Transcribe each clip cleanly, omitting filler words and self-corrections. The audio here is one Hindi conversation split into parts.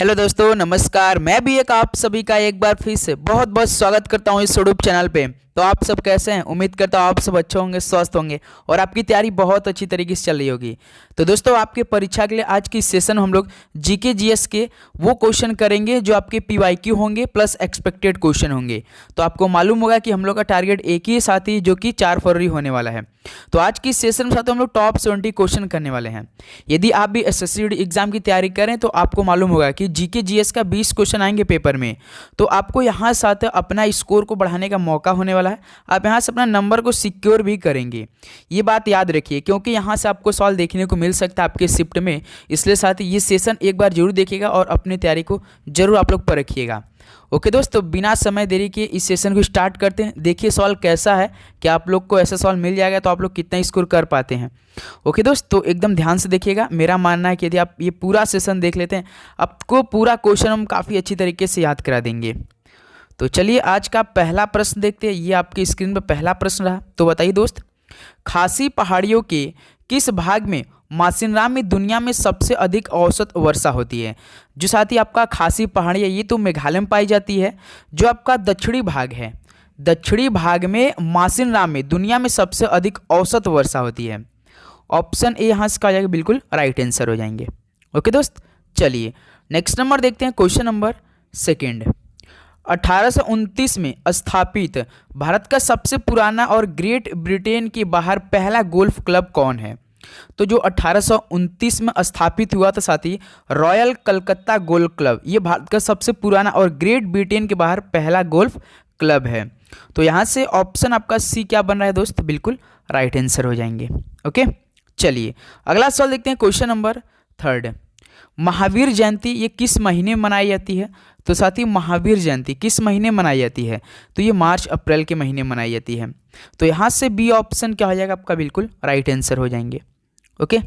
हेलो दोस्तों, नमस्कार। मैं भी आप सभी का एक बार फिर से बहुत बहुत स्वागत करता हूं इस यूट्यूब चैनल पे। तो आप सब कैसे हैं? उम्मीद करता हूं आप सब अच्छे होंगे, स्वस्थ होंगे और आपकी तैयारी बहुत अच्छी तरीके से चल रही होगी। तो दोस्तों, आपके परीक्षा के लिए आज की सेशन हम लोग जीके जीएस के वो क्वेश्चन करेंगे जो आपके पीवाईक्यू होंगे प्लस एक्सपेक्टेड क्वेश्चन होंगे। तो आपको मालूम होगा कि हम लोग का टारगेट एक ही साथ ही जो कि 4 फरवरी होने वाला है। तो आज की सेशन में साथ हम लोग टॉप 70 क्वेश्चन करने वाले हैं। यदि आप भी एसएससी एग्जाम की तैयारी करें तो आपको मालूम होगा कि जीके जीएस का 20 क्वेश्चन आएंगे पेपर में। तो आपको यहाँ साथ अपना स्कोर को बढ़ाने का मौका होने वाला है। आप यहाँ से अपना नंबर को सिक्योर भी करेंगे, ये बात याद रखिए, क्योंकि यहाँ से आपको सवाल देखने को मिल सकता है आपके शिफ्ट में। इसलिए साथ ही ये सेशन एक बार जरूर देखिएगा और अपनी तैयारी को जरूर आप लोग परखिएगा। ओके दोस्तों, बिना समय देरी के इस सेशन को स्टार्ट करते हैं। देखिए सवाल कैसा है, कि आप लोग को ऐसा सवाल मिल जाएगा तो आप लोग कितना स्कोर कर पाते हैं। ओके दोस्तों, एकदम ध्यान से देखिएगा। मेरा मानना है कि यदि आप ये पूरा सेशन देख लेते हैं, आपको पूरा क्वेश्चन हम काफ़ी अच्छी तरीके से याद करा देंगे। तो चलिए आज का पहला प्रश्न देखते हैं। ये आपकी स्क्रीन पर पहला प्रश्न रहा। तो बताइए दोस्त, खासी पहाड़ियों के किस भाग में मासिनराम में दुनिया में सबसे अधिक औसत वर्षा होती है? जो साथ ही आपका खासी पहाड़ी है ये तो मेघालय में पाई जाती है। जो आपका दक्षिणी भाग है, दक्षिणी भाग में मासिनराम में दुनिया में सबसे अधिक औसत वर्षा होती है। ऑप्शन ए यहाँ से आ जाएगा, बिल्कुल राइट आंसर हो जाएंगे। ओके दोस्त, चलिए नेक्स्ट नंबर देखते हैं। क्वेश्चन नंबर सेकेंड, 1829 में स्थापित भारत का सबसे पुराना और ग्रेट ब्रिटेन के बाहर पहला गोल्फ क्लब कौन है? तो जो 1829 में स्थापित हुआ था साथी, रॉयल कलकत्ता गोल्फ क्लब, ये भारत का सबसे पुराना और ग्रेट ब्रिटेन के बाहर पहला गोल्फ क्लब है। तो यहाँ से ऑप्शन आपका सी क्या बन रहा है दोस्त? बिल्कुल राइट आंसर हो जाएंगे। ओके, चलिए अगला सवाल देखते हैं। Question number third, Mahavir Jayanti ये किस महीने में मनाई जाती है? तो साथी महावीर जयंती किस महीने मनाई जाती है? तो ये मार्च अप्रैल के महीने मनाई जाती है। तो यहाँ से बी ऑप्शन क्या हो जाएगा आपका? बिल्कुल राइट आंसर हो जाएंगे। ओके,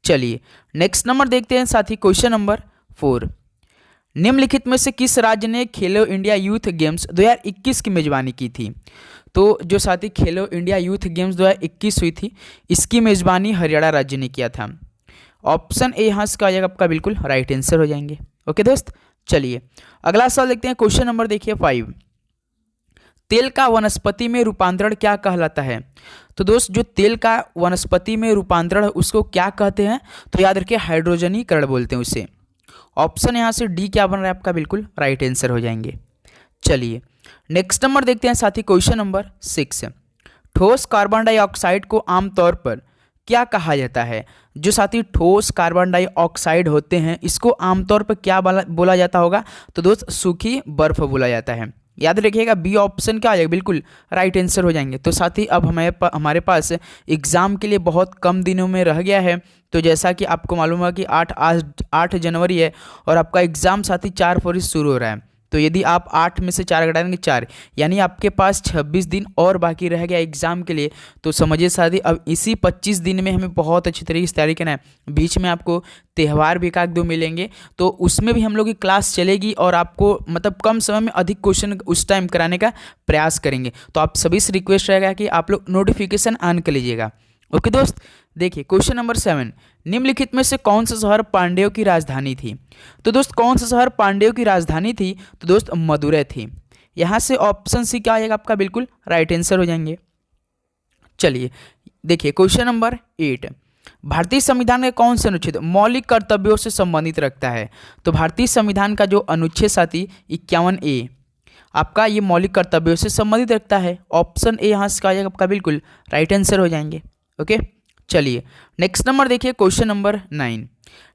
चलिए नेक्स्ट नंबर देखते हैं साथी। क्वेश्चन नंबर 4, निम्नलिखित में से किस राज्य ने खेलो इंडिया यूथ गेम्स 2021 की मेजबानी की थी? तो जो साथी खेलो इंडिया यूथ गेम्स 2021 हुई थी, इसकी मेजबानी हरियाणा राज्य ने किया था। ऑप्शन ए यहाँ से आ जाएगा आपका, बिल्कुल राइट आंसर हो जाएंगे। ओके दोस्त, चलिए अगला सवाल देखते हैं। क्वेश्चन नंबर देखिए 5, तेल का वनस्पति में रूपांतरण क्या कहलाता है? तो दोस्त जो तेल का वनस्पति में रूपांतरण उसको क्या कहते हैं? तो याद रखिए हाइड्रोजनीकरण बोलते हैं उसे। ऑप्शन यहाँ से डी क्या बन रहा है आपका? बिल्कुल राइट आंसर हो जाएंगे। चलिए नेक्स्ट नंबर देखते हैं साथी। क्वेश्चन नंबर 6, ठोस कार्बन डाइऑक्साइड को आमतौर पर क्या कहा जाता है? जो साथी ठोस कार्बन डाइऑक्साइड होते हैं इसको आमतौर पर क्या बोला जाता होगा? तो दोस्त सूखी बर्फ बोला जाता है। याद रखिएगा बी ऑप्शन क्या आ जाएगा? बिल्कुल राइट आंसर हो जाएंगे। तो साथी अब हमारे पास एग्ज़ाम के लिए बहुत कम दिनों में रह गया है। तो जैसा कि आपको मालूम है कि 8 जनवरी है और आपका एग्ज़ाम साथी 4 फरवरी से शुरू हो रहा है। तो यदि आप 8 में से 4 घटा देंगे 4, यानी आपके पास 26 दिन और बाकी रह गया एग्जाम के लिए। तो समझिए साथी अब इसी 25 दिन में हमें बहुत अच्छी तरीके से तैयारी करना है। बीच में आपको त्यौहार भी एक दो मिलेंगे तो उसमें भी हम लोग की क्लास चलेगी और आपको मतलब कम समय में अधिक क्वेश्चन उस टाइम कराने का प्रयास करेंगे। तो आप सभी से रिक्वेस्ट रहेगा कि आप लोग नोटिफिकेशन ऑन कर लीजिएगा। ओके दोस्त, देखिए क्वेश्चन नंबर 7, निम्नलिखित में से कौन सा शहर पांड्यों की राजधानी थी? तो दोस्त कौन सा शहर पांड्यों की राजधानी थी? तो दोस्त मदुरै थी। यहाँ से ऑप्शन सी क्या आएगा आपका? बिल्कुल राइट आंसर हो जाएंगे। चलिए देखिए क्वेश्चन नंबर 8, भारतीय संविधान का कौन सा अनुच्छेद मौलिक कर्तव्यों से संबंधित रखता है? तो भारतीय संविधान का जो अनुच्छेद साथी 51A आपका ये मौलिक कर्तव्यों से संबंधित रखता है। ऑप्शन ए यहाँ से आ जाएगा आपका, बिल्कुल राइट आंसर हो जाएंगे। ओके, चलिए नेक्स्ट नंबर देखिए। क्वेश्चन नंबर 9,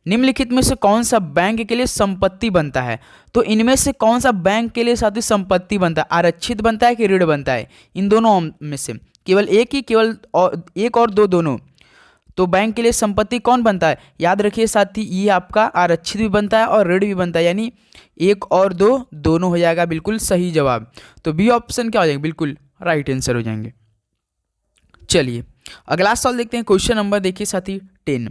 निम्नलिखित में से कौन सा बैंक के लिए संपत्ति बनता है? तो इनमें से कौन सा बैंक के लिए साथी संपत्ति बनता है? आरक्षित बनता है कि ऋण बनता है? इन दोनों में से केवल एक ही, केवल एक और दो, दोनों। तो बैंक के लिए संपत्ति कौन बनता है? याद रखिए साथी ये आपका आरक्षित भी बनता है और ऋण भी बनता है, यानी एक और दो दोनों हो जाएगा। बिल्कुल सही जवाब। तो बी ऑप्शन क्या हो जाएगा? बिल्कुल राइट आंसर हो जाएंगे। चलिए अगला सवाल देखते हैं। क्वेश्चन नंबर देखिए साथी 10,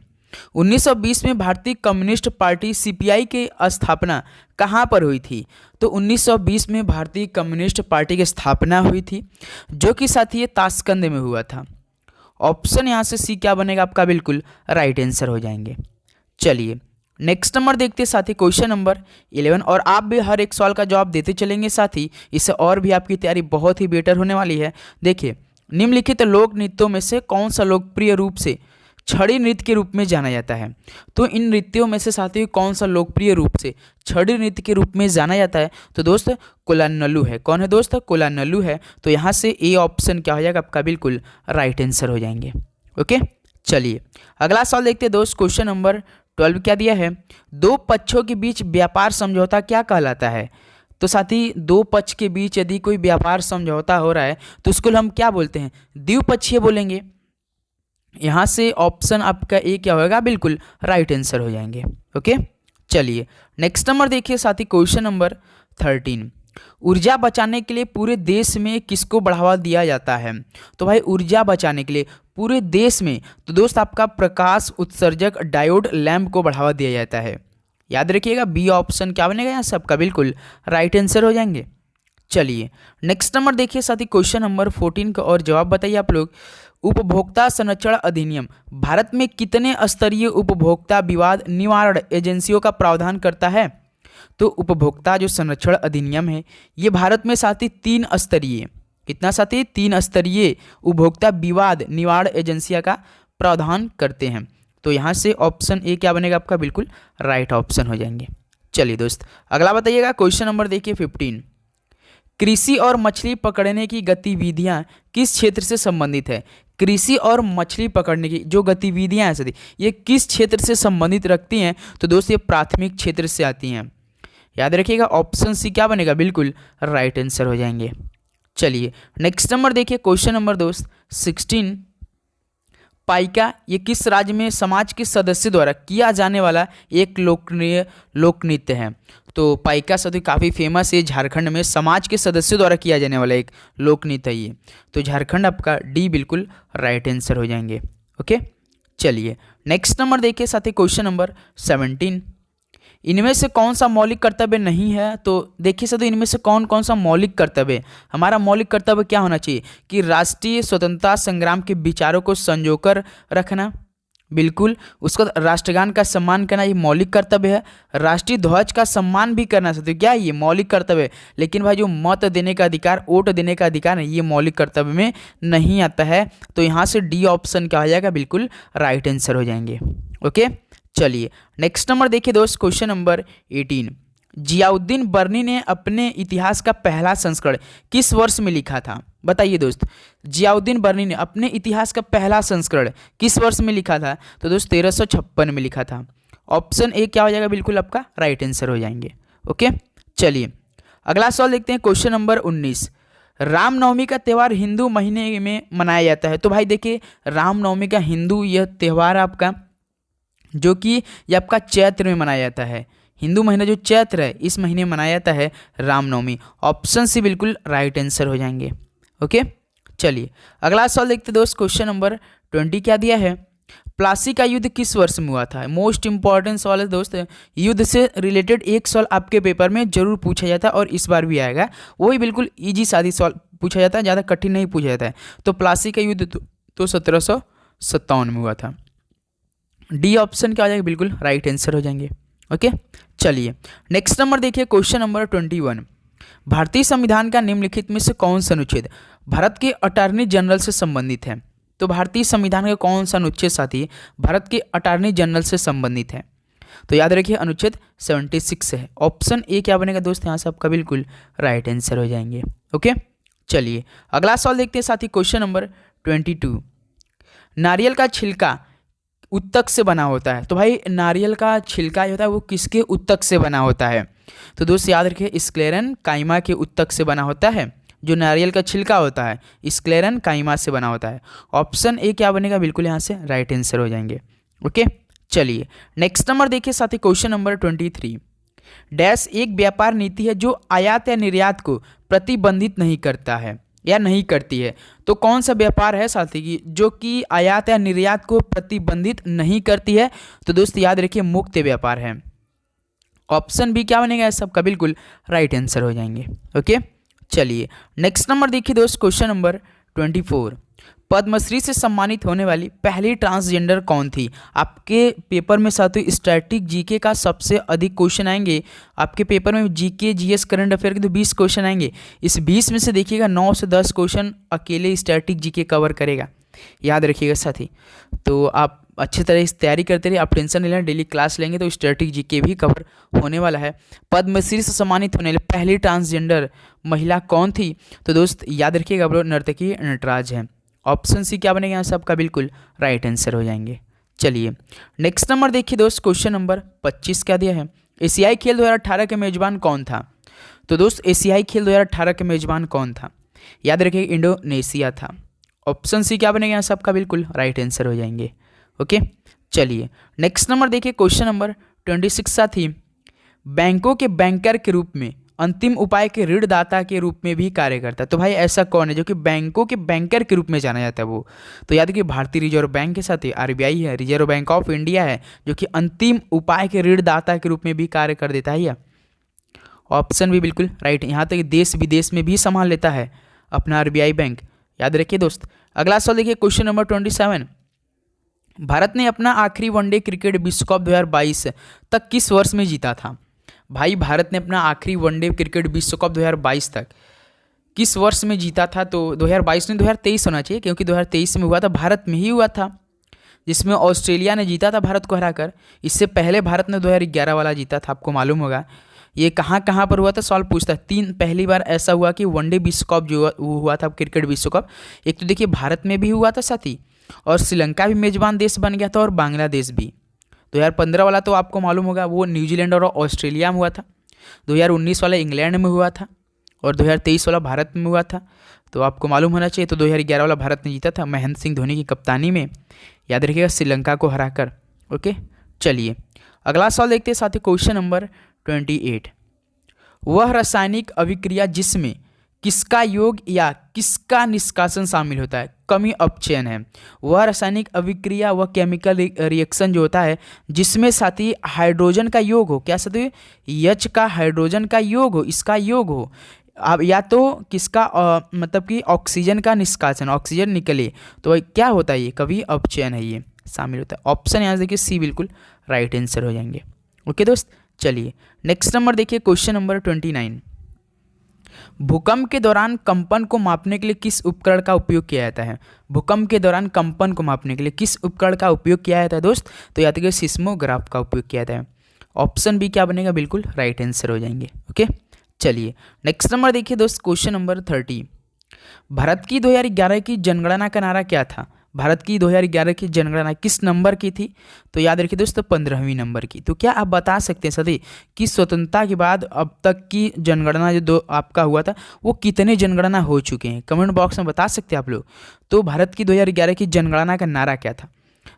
1920 में भारतीय कम्युनिस्ट पार्टी सीपीआई की स्थापना कहाँ पर हुई थी? तो 1920 में भारतीय कम्युनिस्ट पार्टी की स्थापना हुई थी जो कि साथी ये ताशकंद में हुआ था। ऑप्शन यहाँ से सी क्या बनेगा आपका? बिल्कुल राइट आंसर हो जाएंगे। चलिए नेक्स्ट नंबर देखते हैं साथी क्वेश्चन नंबर 11, और आप भी हर एक सवाल का जवाब देते चलेंगे साथी, इससे और भी आपकी तैयारी बहुत ही बेटर होने वाली है। देखिए, निम्नलिखित लोक नृत्यों में से कौन सा लोकप्रिय रूप से छड़ी नृत्य के रूप में जाना जाता है? तो इन नृत्यों में से साथी कौन सा लोकप्रिय रूप से छड़ी नृत्य के रूप में जाना जाता है? तो दोस्त कोलानल्लू है। कौन है दोस्त? कोलानल्लू है। तो यहाँ से ए ऑप्शन क्या हो जाएगा आपका? बिल्कुल राइट आंसर हो जाएंगे। ओके, चलिए अगला सवाल देखते हैं दोस्त। क्वेश्चन नंबर 12 क्या दिया है? दो पक्षों के बीच व्यापार समझौता क्या कहलाता है? तो साथी दो पक्ष के बीच यदि कोई व्यापार समझौता हो रहा है तो उसको हम क्या बोलते हैं? द्विपक्षीय बोलेंगे। यहाँ से ऑप्शन आपका ए क्या होगा? बिल्कुल राइट आंसर हो जाएंगे। ओके, चलिए नेक्स्ट नंबर देखिए साथी क्वेश्चन नंबर 13। ऊर्जा बचाने के लिए पूरे देश में किसको बढ़ावा दिया जाता है? तो भाई ऊर्जा बचाने के लिए पूरे देश में तो दोस्त आपका प्रकाश उत्सर्जक डायोड लैंप को बढ़ावा दिया जाता है। याद रखिएगा बी ऑप्शन क्या बनेगा यहाँ सबका? बिल्कुल राइट आंसर हो जाएंगे। चलिए नेक्स्ट नंबर देखिए साथी क्वेश्चन नंबर 14 का और जवाब बताइए आप लोग। उपभोक्ता संरक्षण अधिनियम भारत में कितने स्तरीय उपभोक्ता विवाद निवारण एजेंसियों का प्रावधान करता है? तो उपभोक्ता जो संरक्षण अधिनियम है ये भारत में साथी 3 स्तरीय, कितना साथी? 3 स्तरीय उपभोक्ता विवाद निवारण एजेंसियों का प्रावधान करते हैं। तो यहाँ से ऑप्शन ए क्या बनेगा आपका? बिल्कुल राइट ऑप्शन हो जाएंगे। चलिए दोस्त अगला बताइएगा क्वेश्चन नंबर देखिए 15। कृषि और मछली पकड़ने की गतिविधियां किस क्षेत्र से संबंधित है? कृषि और मछली पकड़ने की जो गतिविधियां हैं सदी ये किस क्षेत्र से संबंधित रखती हैं? तो दोस्त ये प्राथमिक क्षेत्र से आती हैं। याद रखिएगा ऑप्शन सी क्या बनेगा? बिल्कुल राइट आंसर हो जाएंगे। चलिए नेक्स्ट नंबर देखिए क्वेश्चन नंबर दोस्त 16। पाइका ये किस राज्य में समाज के सदस्य द्वारा किया जाने वाला एक लोकप्रिय लोक नृत्य है? तो पाइका साथी काफ़ी फेमस है, झारखंड में समाज के सदस्यों द्वारा किया जाने वाला एक लोक नृत्य है ये। तो झारखंड आपका डी बिल्कुल राइट आंसर हो जाएंगे। ओके, चलिए नेक्स्ट नंबर देखिए साथी क्वेश्चन नंबर 17। इनमें से कौन सा मौलिक कर्तव्य नहीं है? तो देखिए साथी इनमें से कौन कौन सा मौलिक कर्तव्य? हमारा मौलिक कर्तव्य क्या होना चाहिए कि राष्ट्रीय स्वतंत्रता संग्राम के विचारों को संजोकर रखना, बिल्कुल उसको राष्ट्रगान का सम्मान करना ये मौलिक कर्तव्य है। राष्ट्रीय ध्वज का सम्मान भी करना साथी क्या ये मौलिक कर्तव्य है। लेकिन भाई जो मत देने का अधिकार, वोट देने का अधिकार है ये मौलिक कर्तव्य में नहीं आता है। तो यहाँ से डी ऑप्शन क्या हो जाएगा? बिल्कुल राइट आंसर हो जाएंगे। ओके, चलिए नेक्स्ट नंबर देखिए दोस्त क्वेश्चन नंबर 18। जियाउद्दीन बर्नी ने अपने इतिहास का पहला संस्करण किस वर्ष में लिखा था? बताइए दोस्त, जियाउद्दीन बर्नी ने अपने इतिहास का पहला संस्करण किस वर्ष में लिखा था? तो दोस्त 1356 में लिखा था। ऑप्शन ए क्या हो जाएगा? बिल्कुल आपका राइट आंसर हो जाएंगे। ओके, चलिए अगला सवाल देखते हैं क्वेश्चन नंबर 19। रामनवमी का त्यौहार हिंदू महीने में मनाया जाता है। तो भाई देखिए रामनवमी का हिंदू यह त्यौहार आपका जो कि ये आपका चैत्र में मनाया जाता है। हिंदू महीना जो चैत्र है इस महीने में मनाया जाता है रामनवमी। ऑप्शन सी बिल्कुल राइट आंसर हो जाएंगे। ओके, चलिए अगला सवाल देखते दोस्त क्वेश्चन नंबर 20 क्या दिया है? प्लासी का युद्ध किस वर्ष में हुआ था? मोस्ट इंपॉर्टेंट सवाल है दोस्त, युद्ध से रिलेटेड एक सवाल आपके पेपर में जरूर पूछा जाता है और इस बार भी आएगा। वही बिल्कुल ईजी सादी सवाल पूछा जाता है, ज़्यादा कठिन नहीं पूछा जाता है। तो प्लासी का युद्ध तो 1757 में हुआ था। डी ऑप्शन क्या हो जाएगा? बिल्कुल राइट आंसर हो जाएंगे। ओके, चलिए नेक्स्ट नंबर देखिए क्वेश्चन नंबर 21। भारतीय संविधान का निम्नलिखित में से कौन सा अनुच्छेद भारत के अटॉर्नी जनरल से संबंधित है? तो भारतीय संविधान का कौन सा अनुच्छेद साथी भारत के अटॉर्नी जनरल से संबंधित है? तो याद रखिए अनुच्छेद 76 है। ऑप्शन ए क्या बनेगा दोस्त? यहाँ से आपका बिल्कुल राइट आंसर हो जाएंगे। ओके, चलिए अगला सवाल देखते हैं साथी क्वेश्चन नंबर 22। नारियल का छिलका उत्तक से बना होता है। तो भाई नारियल का छिलका जो होता है वो किसके उत्तक से बना होता है? तो दोस्त याद रखिए स्क्लेरन काइमा के उत्तक से बना होता है। जो नारियल का छिलका होता है स्क्लेरन काइमा से बना होता है। ऑप्शन ए क्या बनेगा? बिल्कुल यहाँ से राइट आंसर हो जाएंगे। ओके, चलिए नेक्स्ट नंबर देखिए साथी क्वेश्चन नंबर 23। डैश एक व्यापार नीति है जो आयात या निर्यात को प्रतिबंधित नहीं करता है या नहीं करती है। तो कौन सा व्यापार है साथी की जो कि आयात या निर्यात को प्रतिबंधित नहीं करती है? तो दोस्त याद रखिए मुक्त व्यापार है। ऑप्शन बी क्या बनेगा? सबका बिल्कुल राइट आंसर हो जाएंगे। ओके, चलिए नेक्स्ट नंबर देखिए दोस्त क्वेश्चन नंबर 24। पद्मश्री से सम्मानित होने वाली पहली ट्रांसजेंडर कौन थी? आपके पेपर में साथियों स्टैटिक जीके का सबसे अधिक क्वेश्चन आएंगे। आपके पेपर में जीके जीएस करंट अफेयर के तो 20 क्वेश्चन आएंगे। इस 20 में से देखिएगा 9 से 10 क्वेश्चन अकेले स्टैटिक जीके कवर करेगा, याद रखिएगा साथी। तो आप अच्छी तरह से तैयारी करते रहिए, आप टेंशन नहीं लेना, डेली क्लास लेंगे तो स्टैटिक जीके भी कवर होने वाला है। पद्मश्री से सम्मानित होने वाली पहली ट्रांसजेंडर महिला कौन थी? तो दोस्त याद रखिएगा, वो नर्तकी नटराज है। ऑप्शन सी क्या बनेगा यहाँ से आपका बिल्कुल राइट आंसर हो जाएंगे। चलिए नेक्स्ट नंबर देखिए दोस्त, क्वेश्चन नंबर 25 क्या दिया है? एशियाई खेल 2018 के मेजबान कौन था? तो दोस्त एशियाई खेल 2018 के मेजबान कौन था? याद रखिए इंडोनेशिया था। ऑप्शन सी क्या बनेगा यहाँ से आपका बिल्कुल राइट आंसर हो जाएंगे। ओके चलिए नेक्स्ट नंबर देखिए, क्वेश्चन नंबर 26 साथी, बैंकों के बैंकर के रूप में अंतिम उपाय के ऋणदाता के रूप में भी कार्य करता है। तो भाई ऐसा कौन है जो कि बैंकों के बैंकर के रूप में जाना जाता है? वो तो याद रखिए भारतीय रिजर्व बैंक के साथ ही आरबीआई है, रिजर्व बैंक ऑफ इंडिया है, जो कि अंतिम उपाय के ऋणदाता के रूप में भी कार्य कर देता है। या ऑप्शन भी बिल्कुल राइट, यहाँ तक देश विदेश में भी संभाल लेता है अपना आरबीआई बैंक, याद रखिए दोस्त। अगला सवाल देखिए, क्वेश्चन नंबर 27, भारत ने अपना आखिरी वनडे क्रिकेट विश्व कप 2022 तक किस वर्ष में जीता था? भाई भारत ने अपना आखिरी वनडे क्रिकेट विश्व कप 2022 तक किस वर्ष में जीता था? तो 2022 नहीं 2023 होना चाहिए, क्योंकि 2023 में हुआ था, भारत में ही हुआ था, जिसमें ऑस्ट्रेलिया ने जीता था भारत को हराकर। इससे पहले भारत ने 2011 वाला जीता था, आपको मालूम होगा। ये कहाँ कहाँ पर हुआ था सवाल पूछता है। पहली बार ऐसा हुआ कि वनडे विश्व कप जो हुआ था क्रिकेट विश्व कप, एक तो देखिए भारत में भी हुआ था साथी, और श्रीलंका भी मेजबान देश बन गया था, और बांग्लादेश भी। 2015 वाला तो आपको मालूम होगा वो न्यूजीलैंड और ऑस्ट्रेलिया में हुआ था, 2019 वाला इंग्लैंड में हुआ था, और 2023 वाला भारत में हुआ था। तो आपको मालूम होना चाहिए। तो 2011 वाला भारत ने जीता था महेंद्र सिंह धोनी की कप्तानी में, याद रखिएगा, श्रीलंका को हराकर। ओके चलिए अगला सवाल देखते हैं साथी, क्वेश्चन नंबर 28, वह रासायनिक अभिक्रिया जिसमें किसका योग या किसका निष्कासन शामिल होता है? कमी अपचयन है। वह रासायनिक अभिक्रिया, वह केमिकल रिएक्शन जो होता है जिसमें साथी हाइड्रोजन का योग हो, क्या साथी एच का हाइड्रोजन का योग हो, इसका योग हो, अब या तो किसका मतलब कि ऑक्सीजन का निष्कासन, ऑक्सीजन निकले, तो क्या होता है? ये कभी अपचयन है, ये शामिल होता है। ऑप्शन यहाँ से देखिए सी बिल्कुल राइट आंसर हो जाएंगे। ओके दोस्त चलिए नेक्स्ट नंबर देखिए, क्वेश्चन नंबर 29, भूकंप के दौरान कंपन को मापने के लिए किस उपकरण का उपयोग किया जाता है? भूकंप के दौरान कंपन को मापने के लिए किस उपकरण का उपयोग किया जाता है दोस्त? तो याद रखिए सिस्मोग्राफ का उपयोग किया जाता है। ऑप्शन बी क्या बनेगा? बिल्कुल राइट आंसर हो जाएंगे। ओके चलिए नेक्स्ट नंबर देखिए दोस्त, क्वेश्चन नंबर 30, भारत की 2011 की जनगणना का नारा क्या था? भारत की 2011 की जनगणना किस नंबर की थी? तो याद रखिए दोस्तों 15वीं नंबर की। तो क्या आप बता सकते हैं सदी कि स्वतंत्रता के बाद अब तक की जनगणना जो दो आपका हुआ था वो कितने जनगणना हो चुके हैं? कमेंट बॉक्स में बता सकते हैं आप लोग। तो भारत की 2011 की जनगणना का नारा क्या था?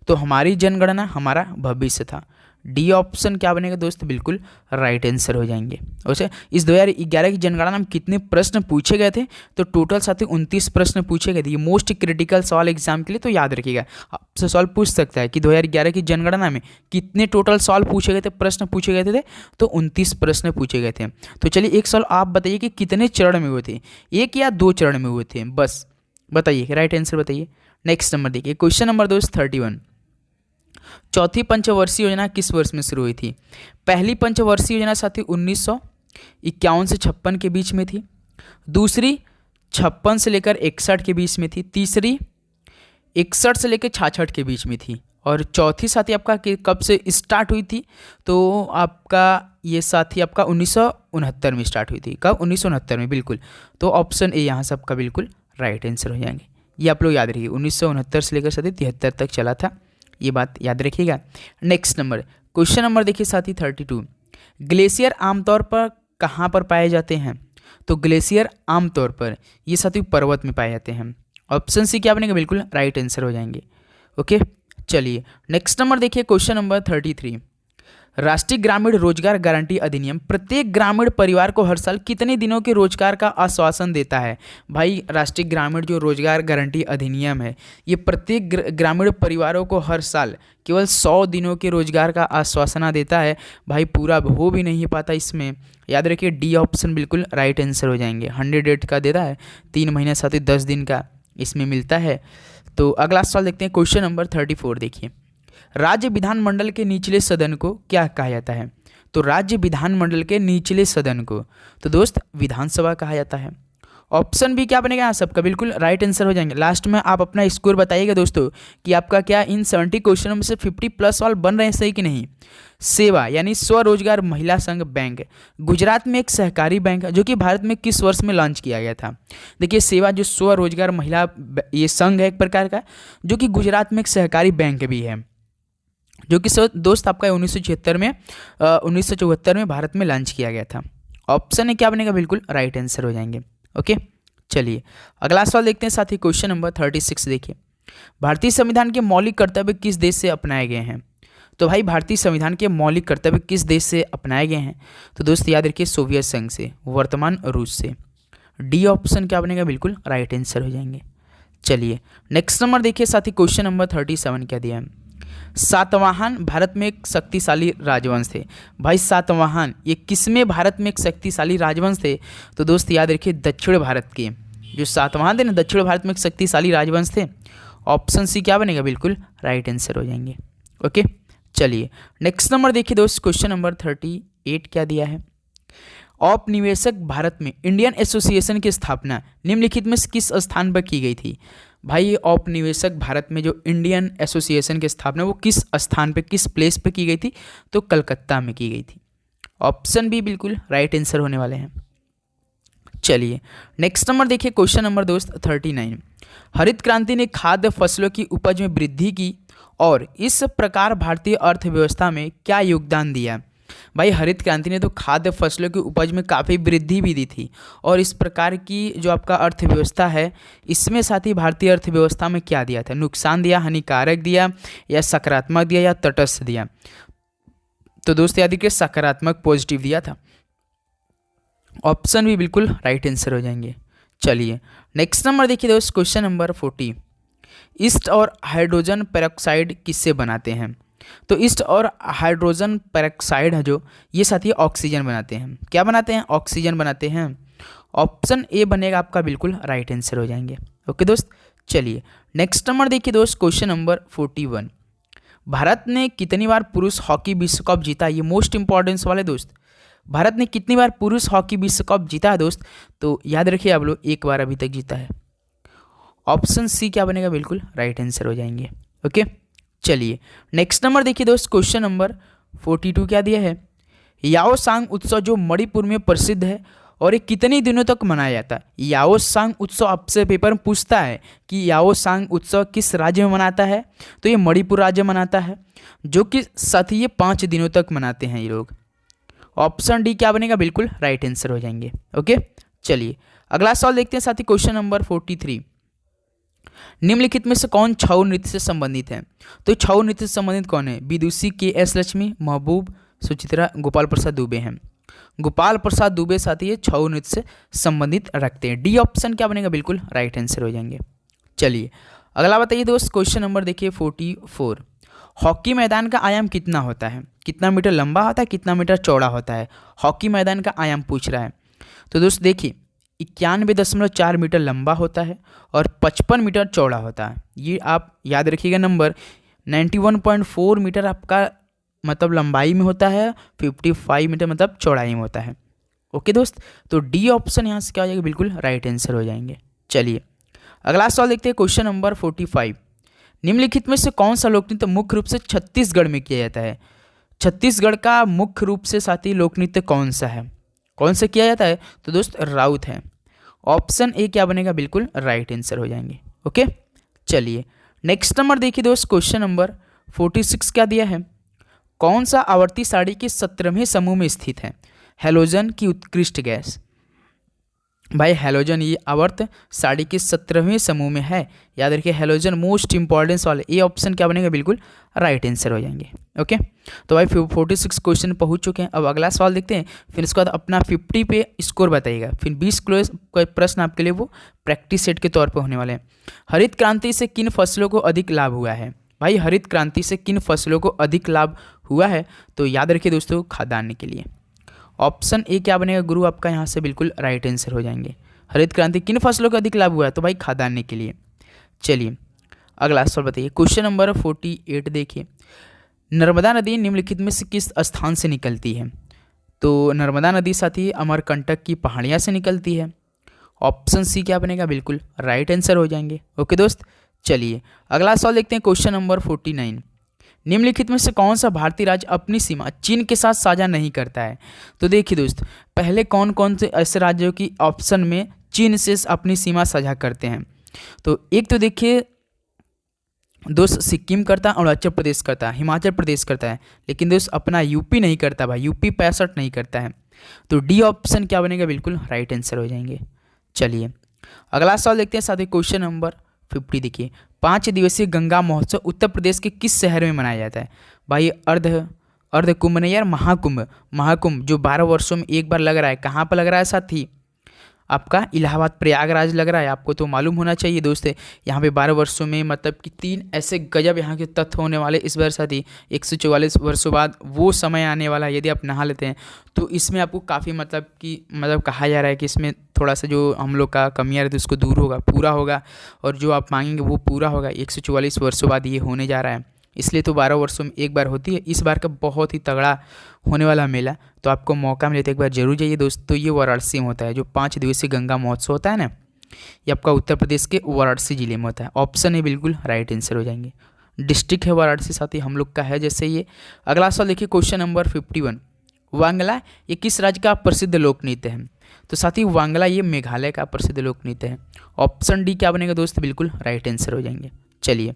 तो हमारी जनगणना हमारा भविष्य था। डी ऑप्शन क्या बनेगा दोस्त? बिल्कुल राइट आंसर हो जाएंगे। वैसे इस 2011 की जनगणना में कितने प्रश्न पूछे गए थे? तो टोटल साथी 29 प्रश्न पूछे गए थे। ये मोस्ट क्रिटिकल सवाल एग्जाम के लिए, तो याद रखिएगा। आपसे सवाल पूछ सकता है कि 2011 की जनगणना में कितने टोटल सवाल पूछे गए थे, प्रश्न पूछे गए थे? तो 29 प्रश्न पूछे गए थे। तो चलिए एक सवाल आप बताइए कि कितने चरण में हुए थे, 1 या 2 चरण में हुए थे? बस बताइए, राइट आंसर बताइए। नेक्स्ट नंबर देखिए, क्वेश्चन नंबर दोस्त 31, चौथी पंचवर्षीय योजना किस वर्ष में शुरू हुई थी? पहली पंचवर्षीय योजना साथी 1951 से 56 के बीच में थी। दूसरी 56 से लेकर 61 के बीच में थी। तीसरी 61 से लेकर 66 के बीच में थी। और चौथी साथी आपका कब से स्टार्ट हुई थी? तो आपका ये साथी आपका 1969 में स्टार्ट हुई थी। कब? 1969 में, बिल्कुल। तो ऑप्शन ए यहाँ सबका बिल्कुल राइट आंसर हो जाएंगे। ये आप लोग याद रखिए, 1969 से लेकर साथी 73 तक चला था, ये बात याद रखिएगा। नेक्स्ट नंबर, क्वेश्चन नंबर देखिए साथी 32, ग्लेशियर आमतौर पर कहाँ पर पाए जाते हैं? तो ग्लेशियर आमतौर पर ये साथी पर्वत में पाए जाते हैं। ऑप्शन सी क्या बनेगा? बिल्कुल राइट आंसर हो जाएंगे। ओके चलिए नेक्स्ट नंबर देखिए, क्वेश्चन नंबर 33, राष्ट्रीय ग्रामीण रोजगार गारंटी अधिनियम प्रत्येक ग्रामीण परिवार को हर साल कितने दिनों के रोजगार का आश्वासन देता है? भाई राष्ट्रीय ग्रामीण जो रोजगार गारंटी अधिनियम है, ये प्रत्येक ग्रामीण परिवारों को हर साल केवल 100 दिनों के रोजगार का आश्वासन देता है। भाई पूरा हो भी नहीं पाता इसमें, याद रखिए डी ऑप्शन बिल्कुल राइट आंसर हो जाएंगे। 100 डेट का देता है, 3 महीने साथ ही 10 दिन का, इसमें मिलता है। तो अगला सवाल देखते हैं, क्वेश्चन नंबर 34 देखिए, राज्य विधानमंडल के निचले सदन को क्या कहा जाता है? तो राज्य विधानमंडल के निचले सदन को तो दोस्त विधानसभा कहा जाता है। ऑप्शन भी क्या बनेगा यहाँ सबका बिल्कुल राइट आंसर हो जाएंगे। लास्ट में आप अपना स्कोर बताइएगा दोस्तों कि आपका क्या इन 70 क्वेश्चनों में से 50 प्लस सवाल बन रहे हैं सही कि नहीं। सेवा यानी स्वरोजगार महिला संघ बैंक गुजरात में एक सहकारी बैंक है जो कि भारत में किस वर्ष में लॉन्च किया गया था? देखिए सेवा जो स्वरोजगार महिला ये संघ है एक प्रकार का, जो कि गुजरात में एक सहकारी बैंक भी है, जो कि दोस्त आपका 1974 में भारत में लॉन्च किया गया था। ऑप्शन है क्या बनेगा बिल्कुल राइट आंसर हो जाएंगे। ओके चलिए अगला सवाल देखते हैं साथी, क्वेश्चन नंबर 36 देखिए, भारतीय संविधान के मौलिक कर्तव्य किस देश से अपनाए गए हैं? तो भाई भारतीय संविधान के मौलिक कर्तव्य किस देश से अपनाए गए हैं? तो दोस्त याद रखिए सोवियत संघ से, वर्तमान रूस से। डी ऑप्शन क्या बनेगा बिल्कुल राइट आंसर हो जाएंगे। चलिए नेक्स्ट नंबर देखिए साथी, क्वेश्चन नंबर 37 क्या दिया है, सातवाहन भारत में एक शक्तिशाली राजवंश थे। भाई सातवाहन ये किसमें भारत में एक शक्तिशाली राजवंश थे? तो दोस्त याद रखिए दक्षिण भारत के जो सातवाहन थे ना, दक्षिण भारत में एक शक्तिशाली राजवंश थे। ऑप्शन सी क्या बनेगा बिल्कुल राइट आंसर हो जाएंगे। ओके चलिए नेक्स्ट नंबर देखिए दोस्त, क्वेश्चन नंबर 38 क्या दिया है, औपनिवेशक भारत में इंडियन एसोसिएशन की स्थापना निम्नलिखित में किस स्थान पर की गई थी? भाई ये औपनिवेशक भारत में जो इंडियन एसोसिएशन की स्थापना वो किस स्थान पे किस प्लेस पे की गई थी? तो कलकत्ता में की गई थी। ऑप्शन भी बिल्कुल राइट आंसर होने वाले हैं। चलिए नेक्स्ट नंबर देखिए, क्वेश्चन नंबर दोस्त 39, हरित क्रांति ने खाद्य फसलों की उपज में वृद्धि की और इस प्रकार भारतीय अर्थव्यवस्था में क्या योगदान दिया? भाई हरित क्रांति ने तो खाद्य फसलों की उपज में काफ़ी वृद्धि भी दी थी और इस प्रकार की जो आपका अर्थव्यवस्था है इसमें साथ ही भारतीय अर्थव्यवस्था में क्या दिया था? नुकसान दिया, हानिकारक दिया, या सकारात्मक दिया, या तटस्थ दिया? तो दोस्त याद रखिए सकारात्मक पॉजिटिव दिया था। ऑप्शन भी बिल्कुल राइट आंसर हो जाएंगे। चलिए नेक्स्ट नंबर देखिए दोस्त, क्वेश्चन नंबर 40, ईस्ट और हाइड्रोजन पेरोक्साइड किससे बनाते हैं? तो ईस्ट और हाइड्रोजन पेरोक्साइड है जो ये साथी ऑक्सीजन बनाते हैं। क्या बनाते हैं? ऑक्सीजन बनाते हैं। ऑप्शन ए बनेगा आपका बिल्कुल राइट आंसर हो जाएंगे। ओके दोस्त चलिए नेक्स्ट नंबर देखिए दोस्त, क्वेश्चन नंबर 41, भारत ने कितनी बार पुरुष हॉकी विश्व कप जीता? ये मोस्ट इंपॉर्टेंस वाले दोस्त, भारत ने कितनी बार पुरुष हॉकी विश्व कप जीता है दोस्त? तो याद रखिए आप लोग एक बार अभी तक जीता है। ऑप्शन सी क्या बनेगा बिल्कुल राइट आंसर हो जाएंगे। ओके चलिए नेक्स्ट नंबर देखिए दोस्त, क्वेश्चन नंबर 42 क्या दिया है, याओसांग उत्सव जो मणिपुर में प्रसिद्ध है और ये कितने दिनों तक मनाया जाता है? याओसांग उत्सव आपसे पेपर में पूछता है कि याओसांग उत्सव किस राज्य में मनाता है? तो ये मणिपुर राज्य मनाता है, जो कि साथ ही ये 5 दिनों तक मनाते हैं ये लोग। ऑप्शन डी क्या बनेगा बिल्कुल राइट आंसर हो जाएंगे। ओके चलिए अगला सवाल देखते हैं साथी, क्वेश्चन नंबर 43, निम्नलिखित में से कौन छऊ नृत्य से संबंधित है? तो छऊ नृत्य से संबंधित कौन है? विदुषी, के.एस. लक्ष्मी, महबूब, सुचित्रा, गोपाल प्रसाद दुबे हैं। गोपाल प्रसाद दुबे साथी ये छऊ नृत्य से संबंधित रखते हैं। डी ऑप्शन क्या बनेगा बिल्कुल राइट आंसर हो जाएंगे। चलिए अगला बताइए दोस्त, क्वेश्चन नंबर देखिए 44, हॉकी मैदान का आयाम कितना होता है? कितना मीटर लंबा होता है, कितना मीटर चौड़ा होता है? हॉकी मैदान का आयाम पूछ रहा है। तो दोस्त देखिए 91.4 मीटर लंबा होता है और 55 मीटर चौड़ा होता है। ये आप याद रखिएगा नंबर। 91.4 मीटर आपका मतलब लंबाई में होता है, 55 मीटर मतलब चौड़ाई में होता है। ओके दोस्त, तो डी ऑप्शन यहाँ से क्या हो जाएगा बिल्कुल राइट आंसर हो जाएंगे। चलिए अगला सवाल देखते हैं, क्वेश्चन नंबर 45, निम्नलिखित में से कौन सा लोक नृत्य मुख्य रूप से छत्तीसगढ़ में किया जाता है? छत्तीसगढ़ का मुख्य रूप से साथी लोक नृत्य कौन सा है, कौन सा किया जाता है? तो दोस्त राउत है। ऑप्शन ए क्या बनेगा बिल्कुल राइट आंसर हो जाएंगे। ओके चलिए नेक्स्ट नंबर देखिए दोस्त, क्वेश्चन नंबर 46 क्या दिया है, कौन सा आवर्ती सारणी के 17वें समूह में स्थित है? हैलोजन की उत्कृष्ट गैस। भाई हैलोजन ये आवर्त सारणी के 17वें समूह में है। याद रखिए हैलोजन मोस्ट इंपॉर्टेंस वाले। ए ऑप्शन क्या बनेगा बिल्कुल राइट आंसर हो जाएंगे। ओके तो भाई 46 क्वेश्चन पहुंच चुके हैं। अब अगला सवाल देखते हैं, फिर इसके बाद अपना 50 पे स्कोर बताइएगा। फिर 20 प्रश्न आपके लिए वो प्रैक्टिस सेट के तौर पर होने वाले हैं। हरित क्रांति से किन फसलों को अधिक लाभ हुआ है? भाई हरित क्रांति से किन फसलों को अधिक लाभ हुआ है? तो याद रखिए दोस्तों खाद्यान्न के लिए। ऑप्शन ए क्या बनेगा गुरु आपका यहाँ से बिल्कुल राइट आंसर हो जाएंगे। हरित क्रांति किन फसलों को अधिक लाभ हुआ है? तो भाई खाद्यान्न के लिए। चलिए अगला सवाल बताइए, क्वेश्चन नंबर 48 देखिए, नर्मदा नदी निम्नलिखित में से किस स्थान से निकलती है? तो नर्मदा नदी साथी अमरकंटक की पहाड़ियाँ से निकलती है। ऑप्शन सी क्या बनेगा? बिल्कुल राइट आंसर हो जाएंगे। ओके दोस्त, चलिए अगला सवाल देखते हैं, क्वेश्चन नंबर 49, निम्नलिखित में से कौन सा भारतीय राज्य अपनी सीमा चीन के साथ साझा नहीं करता है? तो देखिए दोस्त, पहले कौन कौन से ऐसे राज्यों की ऑप्शन में चीन से अपनी सीमा साझा करते हैं? तो एक तो देखिए दोस्त, सिक्किम करता है, अरुणाचल प्रदेश करता है, हिमाचल प्रदेश करता है, लेकिन दोस्त अपना यूपी नहीं करता भाई, यूपी 65 नहीं करता है। तो डी ऑप्शन क्या बनेगा? बिल्कुल राइट आंसर हो जाएंगे। चलिए अगला सवाल देखते हैं साथी, क्वेश्चन नंबर 50 देखिए, 5 दिवसीय गंगा महोत्सव उत्तर प्रदेश के किस शहर में मनाया जाता है? भाई अर्ध कुंभ नहीं यार, महाकुंभ। महाकुंभ जो 12 वर्षों में एक बार लग रहा है, कहाँ पर लग रहा है साथी? आपका इलाहाबाद प्रयागराज लग रहा है। आपको तो मालूम होना चाहिए दोस्त, यहाँ पे 12 वर्षों में मतलब कि 3 ऐसे गजब यहाँ के तथ्य होने वाले इस बार साथी। 144 वर्षों बाद वो समय आने वाला है, यदि आप नहा लेते हैं तो इसमें आपको काफ़ी मतलब कहा जा रहा है कि इसमें थोड़ा सा जो हम लोग का कमियाँ रहती है उसको दूर होगा, पूरा होगा, और जो आप मांगेंगे वो पूरा होगा। 144 वर्षों बाद ये होने जा रहा है, इसलिए तो 12 वर्षों में एक बार होती है। इस बार का बहुत ही तगड़ा होने वाला मेला, तो आपको मौका मिले तो एक बार जरूर जाइए दोस्त। तो ये वाराणसी में होता है, जो 5 दिवसीय गंगा महोत्सव होता है ना, ये आपका उत्तर प्रदेश के वाराणसी जिले में होता है। ऑप्शन है बिल्कुल राइट आंसर हो जाएंगे। डिस्ट्रिक्ट है वाराणसी साथ ही हम लोग का है जैसे ये। अगला सवाल देखिए, क्वेश्चन नंबर 51, वांगला ये किस राज्य का प्रसिद्ध लोक नृत्य है? तो साथी वांगला ये मेघालय का प्रसिद्ध लोक नृत्य है। ऑप्शन डी क्या बनेगा दोस्त? बिल्कुल राइट आंसर हो जाएंगे। चलिए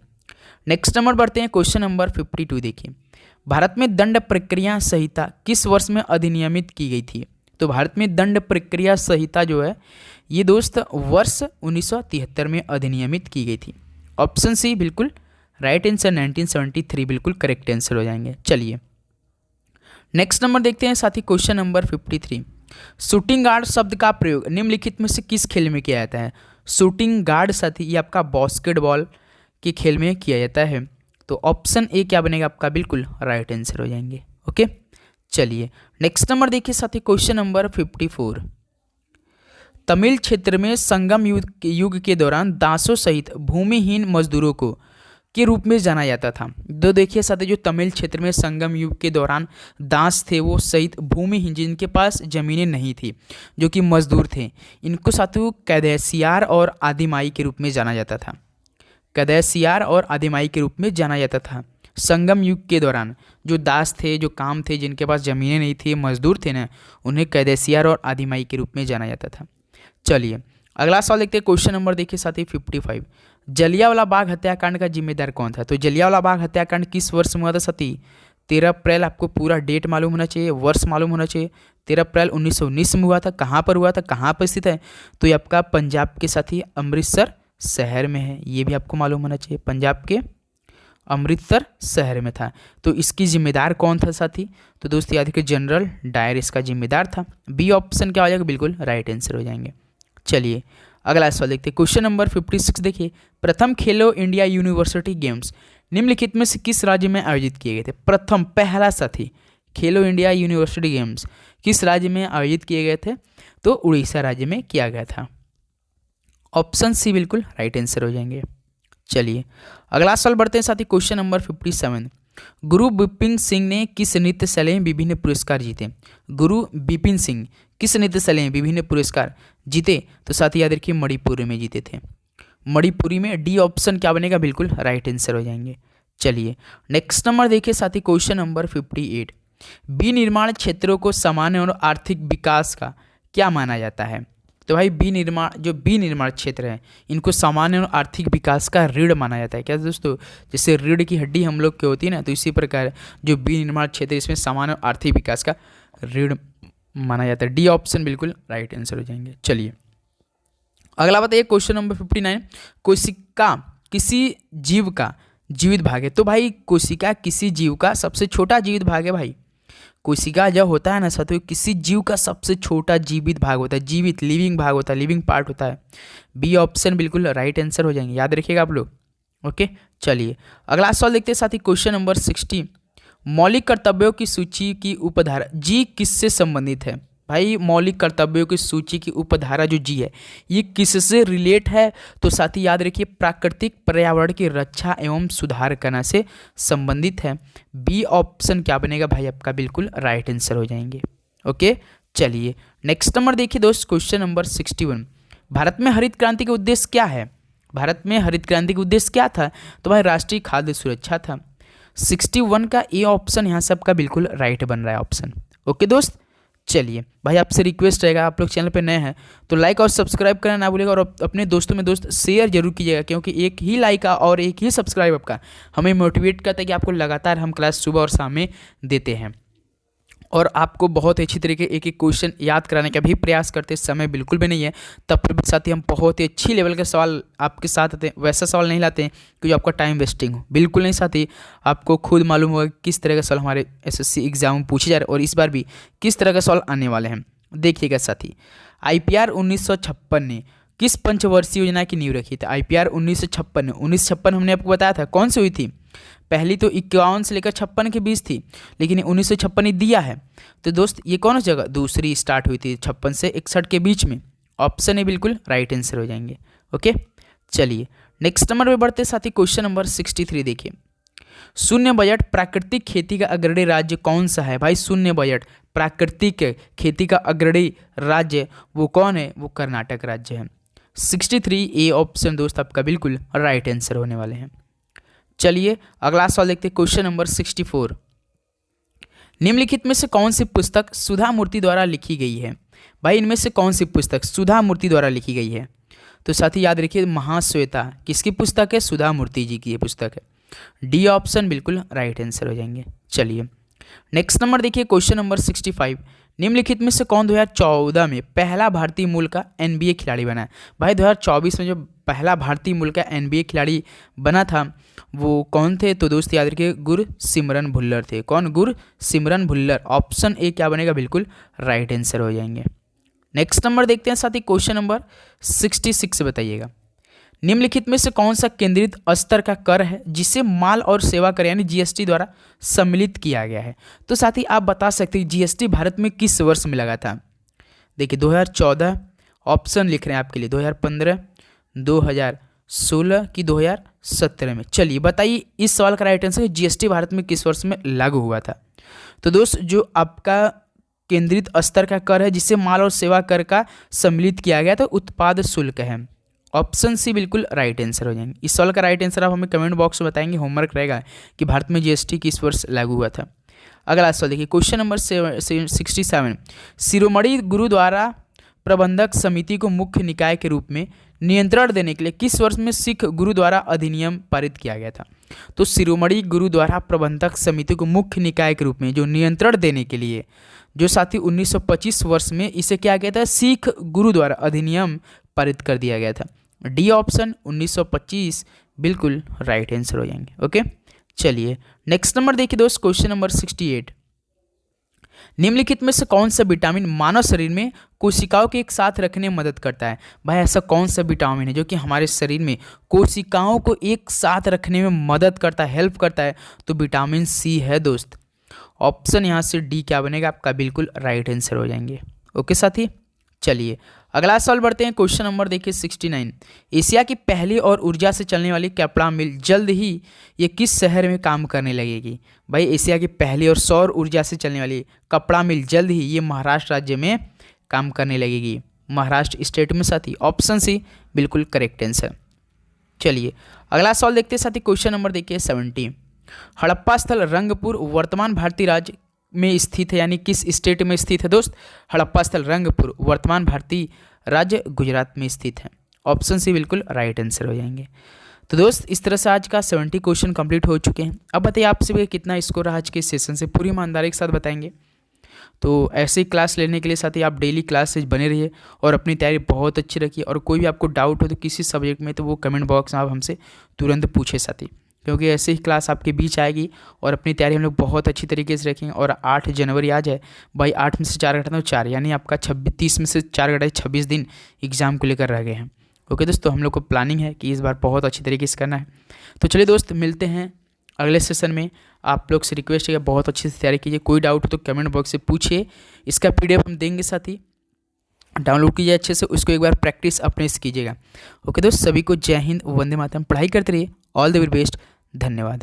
नेक्स्ट नंबर बढ़ते हैं, क्वेश्चन नंबर 52 देखिए, भारत में दंड प्रक्रिया संहिता किस वर्ष में अधिनियमित की गई थी? तो भारत में दंड प्रक्रिया संहिता जो है ये दोस्त वर्ष 1973 में अधिनियमित की गई थी। ऑप्शन सी बिल्कुल राइट आंसर, 1973 बिल्कुल करेक्ट आंसर हो जाएंगे। चलिए नेक्स्ट नंबर देखते हैं साथी, क्वेश्चन नंबर 53, शूटिंग गार्ड शब्द का प्रयोग निम्नलिखित में से किस खेल में किया जाता है? शूटिंग गार्ड साथी ये आपका बास्केटबॉल के खेल में किया जाता है। तो ऑप्शन ए क्या बनेगा आपका? बिल्कुल राइट आंसर हो जाएंगे। ओके चलिए नेक्स्ट नंबर देखिए साथी, क्वेश्चन नंबर 54, तमिल क्षेत्र में संगम युग के दौरान दासों सहित भूमिहीन मजदूरों को के रूप में जाना जाता था। तो देखिए साथी, जो तमिल क्षेत्र में संगम युग के दौरान दास थे वो सहित भूमिहीन, जिनके पास जमीनें नहीं थी, जो कि मजदूर थे, इनको साथियों कैदेसियार और आदिमाई के रूप में जाना जाता था। कैदेसियार और आदिमाई के रूप में जाना जाता था। संगम युग के दौरान जो दास थे, जो काम थे, जिनके पास ज़मीनें नहीं थी, मजदूर थे ना, उन्हें कैदेसियार और आदिमाई के रूप में जाना जाता था। चलिए अगला सवाल देखते हैं, क्वेश्चन नंबर देखिए साथी 55, जलियांवाला बाग हत्याकांड का जिम्मेदार कौन था? तो जलियांवाला बाग हत्याकांड किस वर्ष में हुआ था साथी? 13 अप्रैल, आपको पूरा डेट मालूम होना चाहिए, वर्ष मालूम होना चाहिए। 13 अप्रैल 1919 में हुआ था। कहाँ पर हुआ था, कहाँ पर स्थित है? तो ये आपका पंजाब के साथी अमृतसर शहर में है, ये भी आपको मालूम होना चाहिए, पंजाब के अमृतसर शहर में था। तो इसकी जिम्मेदार कौन था साथी? तो दोस्त याद रखिए जनरल डायर इसका जिम्मेदार था। बी ऑप्शन क्या हो जाएगा? बिल्कुल राइट आंसर हो जाएंगे। चलिए अगला सवाल देखते हैं, क्वेश्चन नंबर 56 देखिए, प्रथम खेलो इंडिया यूनिवर्सिटी गेम्स निम्नलिखित में से किस राज्य में आयोजित किए गए थे? प्रथम, पहला साथी खेलो इंडिया यूनिवर्सिटी गेम्स किस राज्य में आयोजित किए गए थे? तो उड़ीसा राज्य में किया गया था। ऑप्शन सी बिल्कुल राइट आंसर हो जाएंगे। चलिए अगला सवाल बढ़ते हैं साथी, क्वेश्चन नंबर 57, गुरु बिपिन सिंह ने किस नृत्य शैली में विभिन्न पुरस्कार जीते? गुरु बिपिन सिंह किस नृत्य शैली में विभिन्न पुरस्कार जीते? तो साथी याद रखिए मणिपुरी में जीते थे। मणिपुरी में डी ऑप्शन क्या बनेगा? बिल्कुल राइट आंसर हो जाएंगे। चलिए नेक्स्ट नंबर देखिए साथी, क्वेश्चन नंबर 58, विनिर्माण क्षेत्रों को सामान्य और आर्थिक विकास का क्या माना जाता है? तो भाई विनिर्माण क्षेत्र है, इनको सामान्य और आर्थिक विकास का रीढ़ माना जाता है। क्या दोस्तों, जैसे रीढ़ की हड्डी हम लोग की होती है ना, तो इसी प्रकार जो विनिर्माण क्षेत्र इसमें सामान्य और आर्थिक विकास का रीढ़ माना जाता है। डी ऑप्शन बिल्कुल राइट आंसर हो जाएंगे। चलिए अगला बताइए, क्वेश्चन नंबर 59, कोशिका किसी जीव का जीवित भाग है? तो भाई कोशिका किसी जीव का सबसे छोटा जीवित भाग है। भाई कोशिका जब होता है ना साथियों, किसी जीव का सबसे छोटा जीवित भाग होता है, जीवित लिविंग भाग होता है, लिविंग पार्ट होता है। बी ऑप्शन बिल्कुल राइट आंसर हो जाएंगे, याद रखिएगा आप लोग। ओके चलिए अगला सवाल देखते हैं साथी, क्वेश्चन नंबर 60, मौलिक कर्तव्यों की सूची की उपधारा जी किससे संबंधित है? भाई मौलिक कर्तव्यों की सूची की उपधारा जो जी है ये किससे रिलेट है, तो साथ ही याद रखिए प्राकृतिक पर्यावरण की रक्षा एवं सुधार करना से संबंधित है। बी ऑप्शन क्या बनेगा भाई आपका बिल्कुल राइट आंसर हो जाएंगे। ओके चलिए नेक्स्ट नंबर देखिए दोस्त, क्वेश्चन नंबर 61। भारत में हरित क्रांति का उद्देश्य क्या है? भारत में हरित क्रांति का उद्देश्य क्या था? तो भाई राष्ट्रीय खाद्य सुरक्षा था। 61 का ए ऑप्शन यहाँ से आपका बिल्कुल राइट बन रहा है ऑप्शन। ओके दोस्त चलिए भाई आपसे रिक्वेस्ट रहेगा, आप लोग चैनल पे नए हैं तो लाइक और सब्सक्राइब करना ना भूलिएगा, और अपने दोस्तों में दोस्त शेयर जरूर कीजिएगा, क्योंकि एक ही लाइक का और एक ही सब्सक्राइब आपका हमें मोटिवेट करता है कि आपको लगातार हम क्लास सुबह और शाम में देते हैं, और आपको बहुत अच्छी तरीके एक एक क्वेश्चन याद कराने का भी प्रयास करते समय बिल्कुल भी नहीं है। तब फिर भी साथ ही हम बहुत ही अच्छी लेवल के सवाल आपके साथ आते हैं, वैसा सवाल नहीं लाते हैं कि जो आपका टाइम वेस्टिंग हो, बिल्कुल नहीं। साथ ही आपको खुद मालूम होगा किस तरह का सवाल हमारे एसएससी एग्जाम में पूछे जा रहे हैं और इस बार भी किस तरह का सवाल आने वाले हैं। देखिएगा साथी, IPR 1956 ने किस पंचवर्षीय योजना की नींव रखी थी? IPR 1956 हमने आपको बताया था कौन सी हुई थी, पहली तो 51 से लेकर 56 के बीच थी, लेकिन 1956 ही दिया है। तो दोस्त ये कौन सी जगह, दूसरी स्टार्ट हुई थी 56 से 61 के बीच में। ऑप्शन है बिल्कुल राइट आंसर हो जाएंगे। ओके चलिए नेक्स्ट नंबर पे बढ़ते साथी, क्वेश्चन नंबर 63 देखिए। शून्य बजट प्राकृतिक खेती का अग्रणी राज्य कौन सा है? भाई शून्य बजट प्राकृतिक खेती का अग्रणी राज्य वो कौन है? वो कर्नाटक राज्य है। 63 ए ऑप्शन दोस्त आपका बिल्कुल राइट आंसर होने वाले हैं। चलिए अगला सवाल देखते हैं, क्वेश्चन नंबर 64। निम्नलिखित में से कौन सी पुस्तक सुधा मूर्ति द्वारा लिखी गई है? भाई इनमें से कौन सी पुस्तक सुधा मूर्ति द्वारा लिखी गई है? तो साथी याद रखिए महाश्वेता किसकी पुस्तक है? सुधा मूर्ति जी की ये पुस्तक है। डी ऑप्शन बिल्कुल राइट आंसर हो जाएंगे। चलिए नेक्स्ट नंबर देखिए, क्वेश्चन नंबर 65। निम्नलिखित में से कौन 2014 में पहला भारतीय मूल का NBA खिलाड़ी बना है? भाई 2024 में जो पहला भारतीय मूल का NBA खिलाड़ी बना था वो कौन थे? तो दोस्त याद रखिए गुरसिमरन भुल्लर थे। कौन? गुरसिमरन भुल्लर। ऑप्शन ए क्या बनेगा? बिल्कुल राइट आंसर हो जाएंगे। नेक्स्ट नंबर देखते हैं साथी, क्वेश्चन नंबर 66 बताइएगा। निम्नलिखित में से कौन सा केंद्रित स्तर का कर है जिसे माल और सेवा कर यानी GST द्वारा सम्मिलित किया गया है? तो साथ ही आप बता सकते हैं GST भारत में किस वर्ष में लगा था? देखिए 2014, ऑप्शन लिख रहे हैं आपके लिए 2015, 2016 की 2017 में। चलिए बताइए इस सवाल का राइट आंसर GST भारत में किस वर्ष में लागू हुआ था? तो दोस्त जो आपका केंद्रित स्तर का कर है जिसे माल और सेवा कर का सम्मिलित किया गया था उत्पाद शुल्क है। ऑप्शन सी बिल्कुल राइट आंसर हो जाएंगे। इस सवाल का राइट आंसर आप हमें कमेंट बॉक्स में बताएंगे, होमवर्क रहेगा कि भारत में GST किस वर्ष लागू हुआ था। अगला सवाल देखिए, क्वेश्चन नंबर 67। शिरोमणि गुरुद्वारा प्रबंधक समिति को मुख्य निकाय के रूप में नियंत्रण देने के लिए किस वर्ष में सिख गुरुद्वारा अधिनियम पारित किया गया था? तो शिरोमणि गुरुद्वारा प्रबंधक समिति को मुख्य निकाय के रूप में जो नियंत्रण देने के लिए जो साथी 1925 वर्ष में इसे क्या गया था? सिख गुरुद्वारा अधिनियम पारित कर दिया गया था। डी ऑप्शन 1925 बिल्कुल राइट आंसर हो जाएंगे। ओके चलिए नेक्स्ट नंबर देखिए दोस्त, क्वेश्चन नंबर 68। निम्नलिखित में से कौन सा विटामिन मानव शरीर में कोशिकाओं के एक साथ रखने में मदद करता है? भाई ऐसा कौन सा विटामिन है जो कि हमारे शरीर में कोशिकाओं को एक साथ रखने में मदद करता है, हेल्प करता है? तो विटामिन सी है दोस्त। ऑप्शन यहाँ से डी क्या बनेगा आपका? बिल्कुल राइट आंसर हो जाएंगे। ओके साथी चलिए अगला सवाल बढ़ते हैं, क्वेश्चन नंबर देखिए 69। एशिया की पहली और ऊर्जा से चलने वाली कपड़ा मिल जल्द ही ये किस शहर में काम करने लगेगी? भाई एशिया की पहली और सौर ऊर्जा से चलने वाली कपड़ा मिल जल्द ही ये महाराष्ट्र राज्य में काम करने लगेगी। महाराष्ट्र स्टेट में साथी। ऑप्शन सी बिल्कुल करेक्ट आंसर। चलिए अगला सवाल देखते हैं साथी, क्वेश्चन नंबर देखिए 70। हड़प्पा स्थल रंगपुर वर्तमान भारतीय राज्य में स्थित है, यानी किस स्टेट में स्थित है दोस्त? हड़प्पा स्थल रंगपुर वर्तमान भारतीय राज्य गुजरात में स्थित है। ऑप्शन सी बिल्कुल राइट आंसर हो जाएंगे। तो दोस्त इस तरह से आज का 70 क्वेश्चन कंप्लीट हो चुके हैं। अब बताइए आपसे कितना स्कोर रहा आज के सेशन से, पूरी ईमानदारी के साथ बताएंगे। तो ऐसे ही क्लास लेने के लिए साथ ही आप डेली क्लास से बने रहिए और अपनी तैयारी बहुत अच्छी रखिए, और कोई भी आपको डाउट हो तो किसी सब्जेक्ट में तो वो कमेंट बॉक्स में आप हमसे तुरंत पूछे साथी, क्योंकि ऐसे ही क्लास आपके बीच आएगी और अपनी तैयारी हम लोग बहुत अच्छी तरीके से रखेंगे। और 8 जनवरी आ जाए भाई, 8 में से 4 घटा 4 यानी आपका 30 में से 4 घटाए 26 दिन एग्जाम को लेकर रह गए हैं। ओके दोस्तों, हम लोग को प्लानिंग है कि इस बार बहुत अच्छी तरीके से करना है। तो चलिए दोस्त मिलते हैं अगले सेशन में आप लोग से रिक्वेस्ट है कि बहुत अच्छे से तैयारी कीजिए। कोई डाउट हो तो कमेंट बॉक्स से पूछिए। इसका PDF हम देंगे, साथ ही डाउनलोड कीजिए अच्छे से, उसको एक बार प्रैक्टिस अपने से कीजिएगा। ओके दोस्त, सभी को जय हिंद, वंदे मातरम। पढ़ाई करते रहिए। All the very best. धन्यवाद।